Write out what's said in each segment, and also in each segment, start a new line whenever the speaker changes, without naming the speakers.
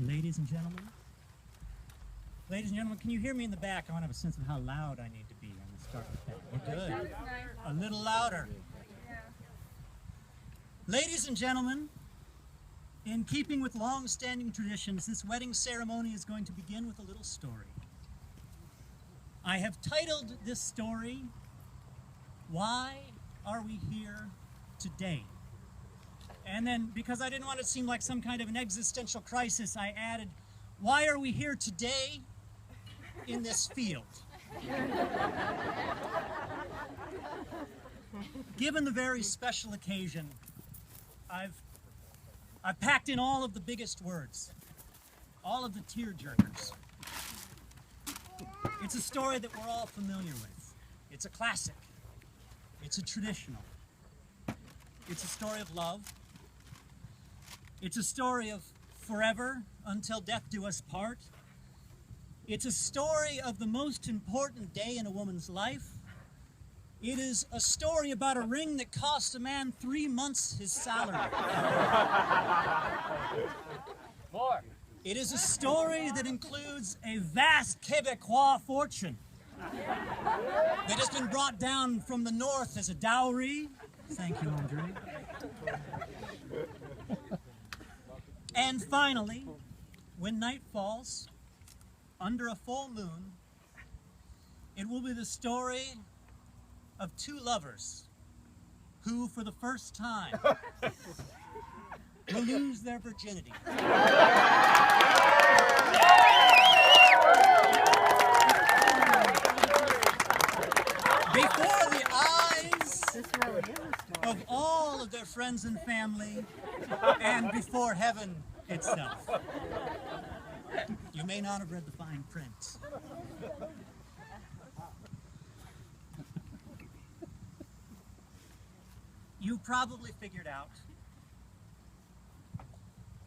Ladies and gentlemen, can you hear me in the back? I want to have a sense of how loud I need to be. I'm going to start with that. We're good. A little louder. Ladies and gentlemen, in keeping with long-standing traditions, this wedding ceremony is going to begin with a little story. I have titled this story, "Why Are We Here Today?" And then, because I didn't want it to seem like some kind of an existential crisis, I added, "Why are we here today in this field?" Given the very special occasion, I've packed in all of the biggest words, all of the tear-jerkers. It's a story that we're all familiar with. It's a classic. It's a traditional. It's a story of love. It's a story of forever until death do us part. It's a story of the most important day in a woman's life. It is a story about a ring that cost a man 3 months his salary.
More.
It is a story that includes a vast Quebecois fortune that has been brought down from the north as a dowry. Thank you, Andre. And finally, when night falls, under a full moon, it will be the story of two lovers who, for the first time, will lose their virginity. Before the eyes of all of their friends and family, and before heaven itself. You may not have read the fine print. You probably figured out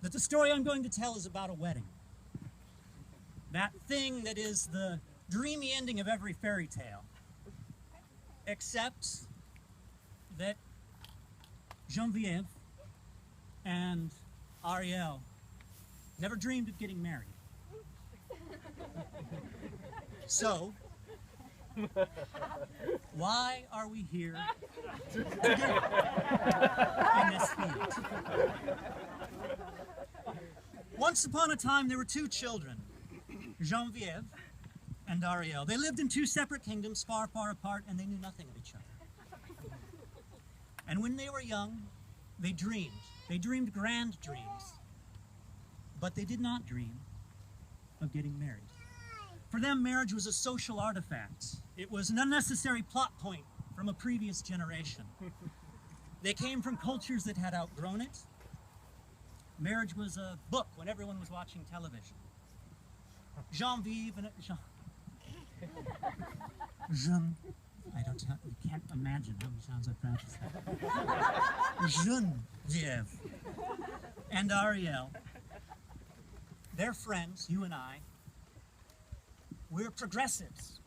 that the story I'm going to tell is about a wedding. That thing that is the dreamy ending of every fairy tale. Except that Geneviève and Ariel never dreamed of getting married. So, why are we here today in this field? Once upon a time, there were two children, Geneviève and Ariel. They lived in two separate kingdoms, far, far apart, and they knew nothing of each other. And when they were young, they dreamed. They dreamed grand dreams. But they did not dream of getting married. For them, marriage was a social artifact. It was an unnecessary plot point from a previous generation. They came from cultures that had outgrown it. Marriage was a book when everyone was watching television. Geneviève and you can't imagine how many times I practiced that. Geneviève and Ariel, they're friends, you and I. We're progressives.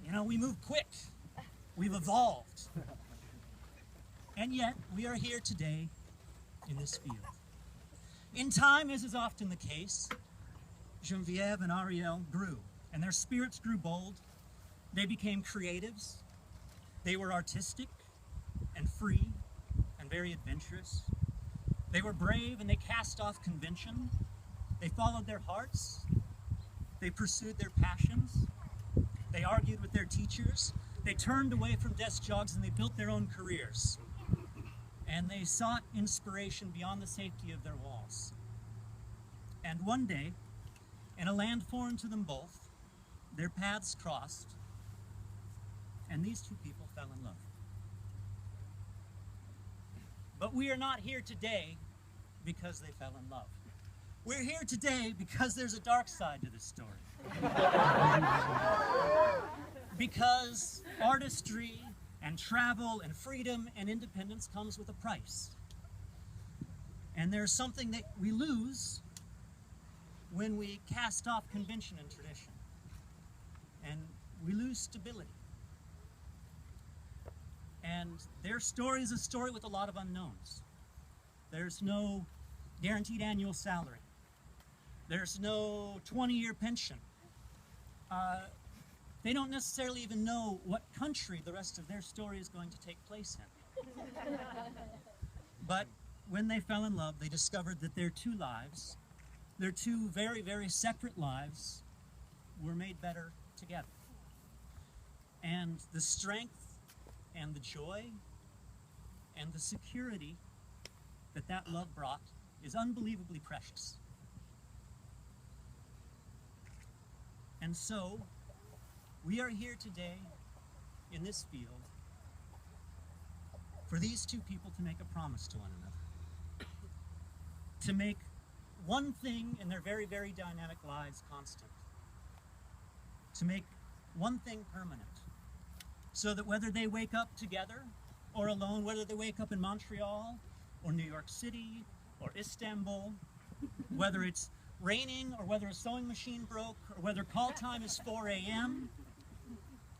You know, we move quick. We've evolved. And yet, we are here today in this field. In time, as is often the case, Geneviève and Ariel grew, and their spirits grew bold. They became creatives. They were artistic and free and very adventurous. They were brave and they cast off convention. They followed their hearts. They pursued their passions. They argued with their teachers. They turned away from desk jobs and they built their own careers. And they sought inspiration beyond the safety of their walls. And one day, in a land foreign to them both, their paths crossed, and these two people fell in love. But we are not here today because they fell in love. We're here today because there's a dark side to this story. Because artistry and travel and freedom and independence comes with a price. And there's something that we lose when we cast off convention and tradition. And we lose stability. And their story is a story with a lot of unknowns. There's no guaranteed annual salary. There's no 20-year pension. They don't necessarily even know what country the rest of their story is going to take place in. But when they fell in love, they discovered that their two lives, their two very, very separate lives, were made better together. And the strength and the joy and the security that that love brought is unbelievably precious. And so, we are here today in this field for these two people to make a promise to one another. To make one thing in their very, very dynamic lives constant. To make one thing permanent. So that whether they wake up together or alone, whether they wake up in Montreal or New York City or Istanbul, whether it's raining or whether a sewing machine broke or whether call time is 4 a.m.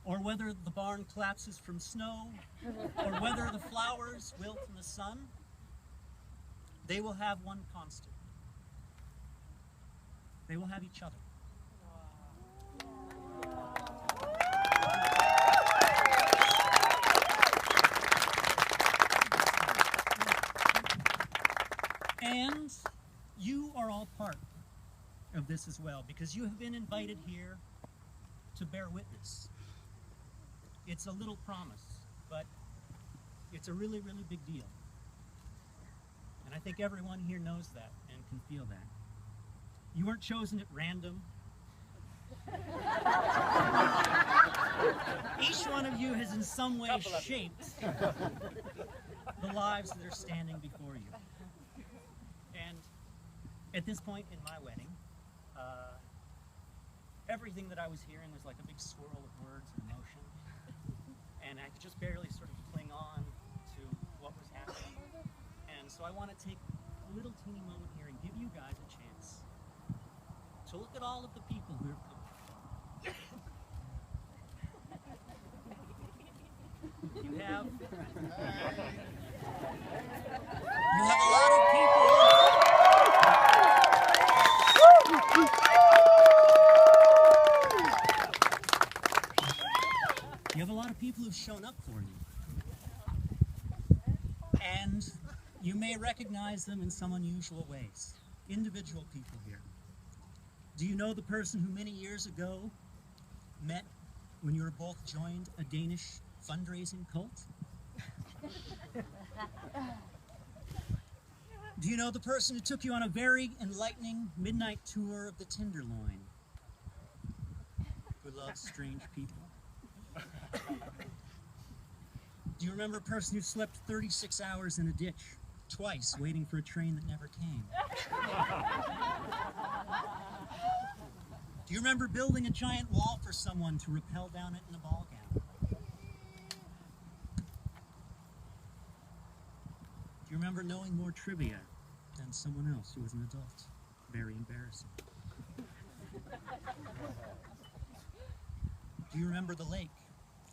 or whether the barn collapses from snow or whether the flowers wilt in the sun, they will have one constant. They will have each other. And you are all part of this as well, because you have been invited here to bear witness. It's a little promise, but it's a really, really big deal. And I think everyone here knows that and can feel that. You weren't chosen at random. Each one of you has in some way shaped the lives that are standing before you. And at this point in my wedding, everything that I was hearing was like a big swirl of words and emotion. And I could just barely sort of cling on to what was happening. And so I want to take a little teeny moment here and give you guys a chance to look at all of the people who have come. You have a lot of people. You have a lot of people who've shown up for you. And you may recognize them in some unusual ways. Individual people here. Do you know the person who many years ago met when you were both joined a Danish fundraising cult? Do you know the person who took you on a very enlightening midnight tour of the Tenderloin? Who loves strange people? Do you remember a person who slept 36 hours in a ditch, twice, waiting for a train that never came? Do you remember building a giant wall for someone to rappel down it in a ball gown? Do you remember knowing more trivia than someone else who was an adult? Very embarrassing. Do you remember the lake?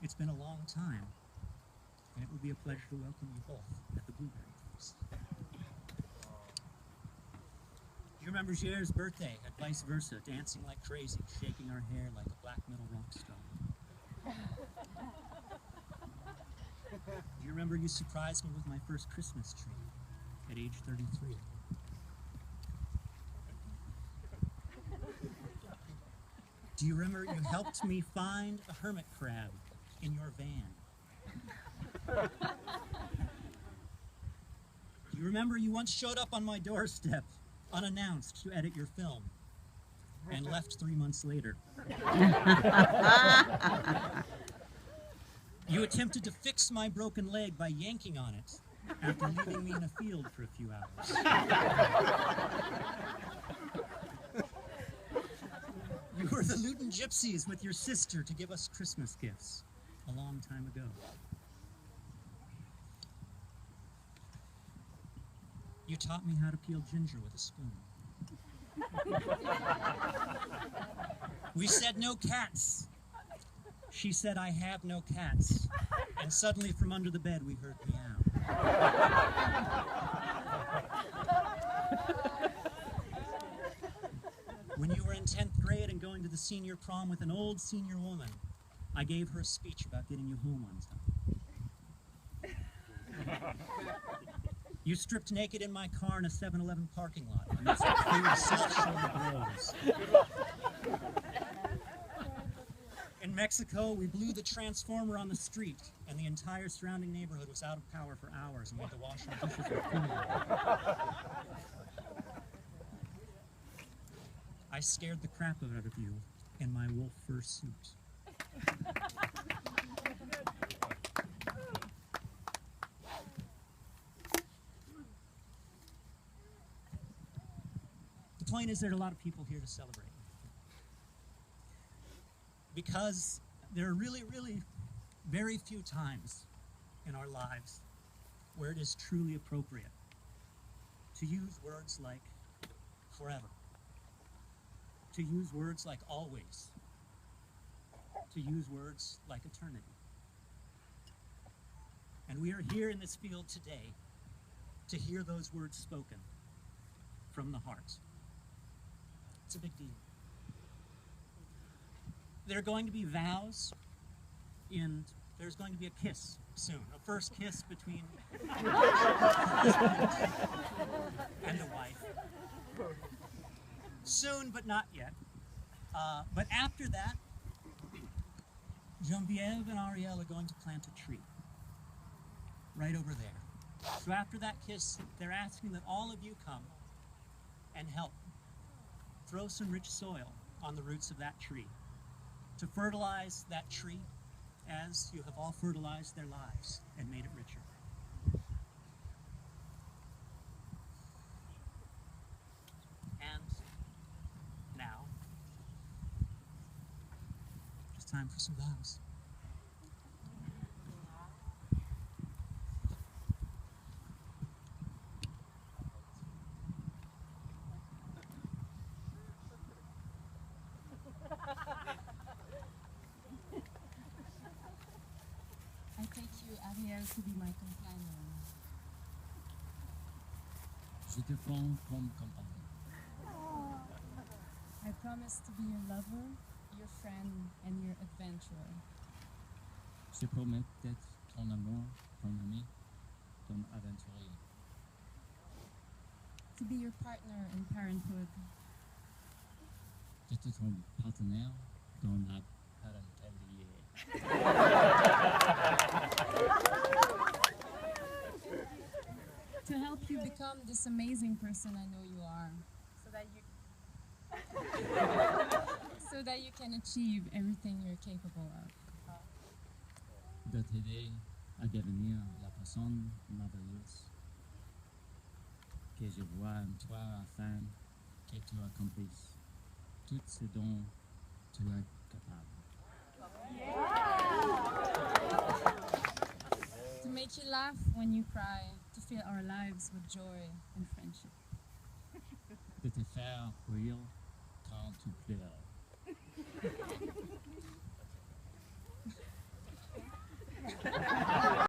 It's been a long time, and it would be a pleasure to welcome you both at the Blueberry Place. Do you remember Gér's birthday at Vice Versa, dancing like crazy, shaking our hair like a black metal rock star? Do you remember you surprised me with my first Christmas tree at age 33? Do you remember you helped me find a hermit crab in your van? Do you remember you once showed up on my doorstep unannounced to edit your film and left 3 months later. You attempted to fix my broken leg by yanking on it after leaving me in a field for a few hours. You were the Luton Gypsies with your sister to give us Christmas gifts a long time ago. You taught me how to peel ginger with a spoon. We said no cats. She said, I have no cats. And suddenly from under the bed we heard meow. When you were in 10th grade and going to the senior prom with an old senior woman, I gave her a speech about getting you home on time. You stripped naked in my car in a 7-Eleven parking lot amidst a clear self-shoulder blows. In Mexico, we blew the transformer on the street, and the entire surrounding neighborhood was out of power for hours, and we had to wash our dishes with food. I scared the crap out of you in my wolf fur suit. The point is, there are a lot of people here to celebrate. Because there are really, really very few times in our lives where it is truly appropriate to use words like forever, to use words like always, to use words like eternity. And we are here in this field today to hear those words spoken from the heart. It's a big deal. There are going to be vows, and there's going to be a kiss soon. A first kiss between a husband and a wife. Soon, but not yet. But after that, Geneviève and Ariel are going to plant a tree right over there. So after that kiss, they're asking that all of you come and help throw some rich soil on the roots of that tree to fertilize that tree as you have all fertilized their lives and made it richer. And now, it's time for some vows.
I take you, Ariel, to be my companion.
Je te prends comme compagnon.
I promise to be your lover, your friend, and your adventurer.
Je promets d'être ton amour, ton ami, ton aventurier.
To be your partner in parenthood.
J'étais ton partenaire dans la parentalité.
To help you become this amazing person I know you are. So that you can achieve everything you're capable of.
De t'aider à devenir la personne merveilleuse que je vois en toi afin que tu accomplisses tout ce dont tu es capable.
To make you laugh when you cry. To fill our lives with joy and friendship.
De te faire rire quand tu pleures.